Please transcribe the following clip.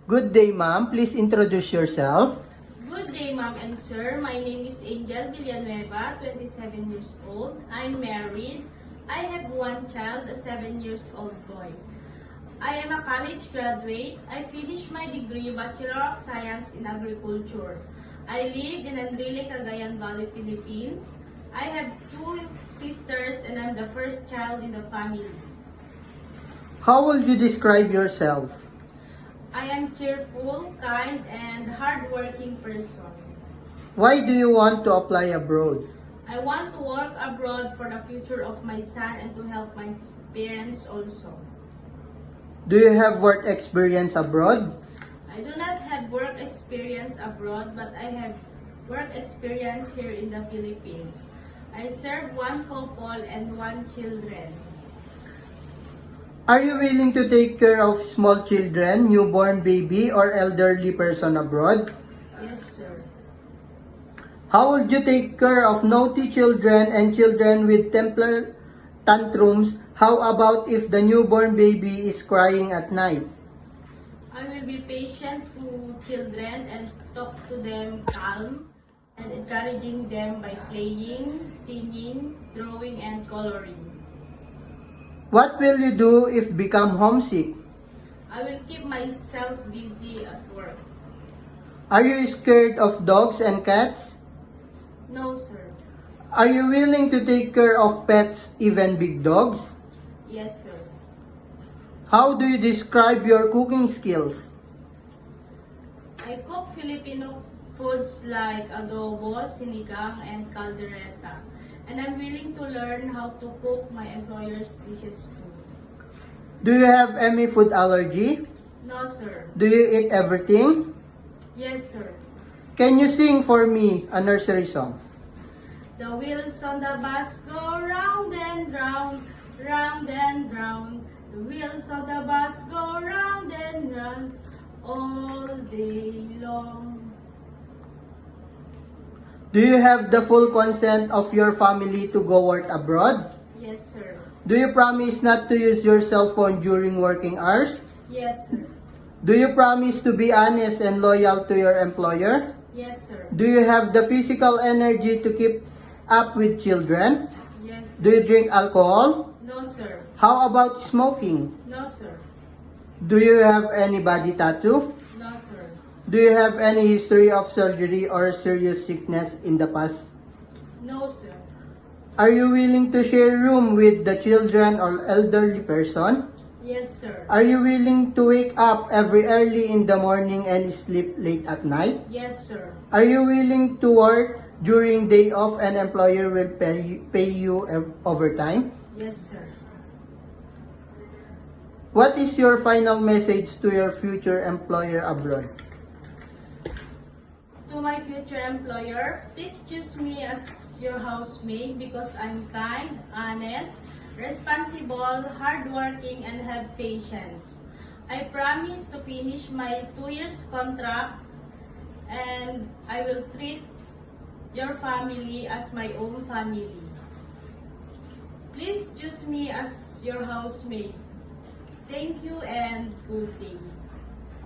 Good day, ma'am. Please introduce yourself. Good day, ma'am and sir. My name is Angel Villanueva, 27 years old. I'm married. I have one child, a 7 years old boy. I am a college graduate. I finished my degree, Bachelor of Science in Agriculture. I live in Enrile, Cagayan Valley, Philippines. I have two sisters and I'm the first child in the family. How will you describe yourself? I am cheerful, kind, and hardworking person. Why do you want to apply abroad? I want to work abroad for the future of my son and to help my parents also. Do you have work experience abroad? I do not have work experience abroad, but I have work experience here in the Philippines. I serve one couple and one children. Are you willing to take care of small children, newborn baby, or elderly person abroad? Yes, sir. How would you take care of naughty children and children with temper tantrums? How about if the newborn baby is crying at night? I will be patient to children and talk to them calm and encouraging them by playing, singing, drawing, and coloring. What will you do if become homesick? I will keep myself busy at work. Are you scared of dogs and cats? No, sir. Are you willing to take care of pets, even big dogs? Yes, sir. How do you describe your cooking skills? I cook Filipino foods like adobo, sinigang, and caldereta. And I'm willing to learn how to cook my employer's dishes too. Do you have any food allergy? No, sir. Do you eat everything? Yes, sir. Can you sing for me a nursery song? The wheels on the bus go round and round, round and round. The wheels of the bus go round and round all day long. Do you have the full consent of your family to go work abroad? Yes, sir. Do you promise not to use your cell phone during working hours? Yes, sir. Do you promise to be honest and loyal to your employer? Yes, sir. Do you have the physical energy to keep up with children? Yes, Do sir. you drink alcohol? No, sir. How about smoking? No, sir. Do you have any body tattoo? No, sir. Do you have any history of surgery or serious sickness in the past? No, sir. Are you willing to share room with the children or elderly person? Yes, sir. Are you willing to wake up every early in the morning and sleep late at night? Yes, sir. Are you willing to work during day off and employer will pay you overtime? Yes, sir. What is your final message to your future employer abroad? To my future employer, please choose me as your housemaid because I'm kind, honest, responsible, hardworking, and have patience. I promise to finish my 2 years contract and I will treat your family as my own family. Please choose me as your housemaid. Thank you and good day.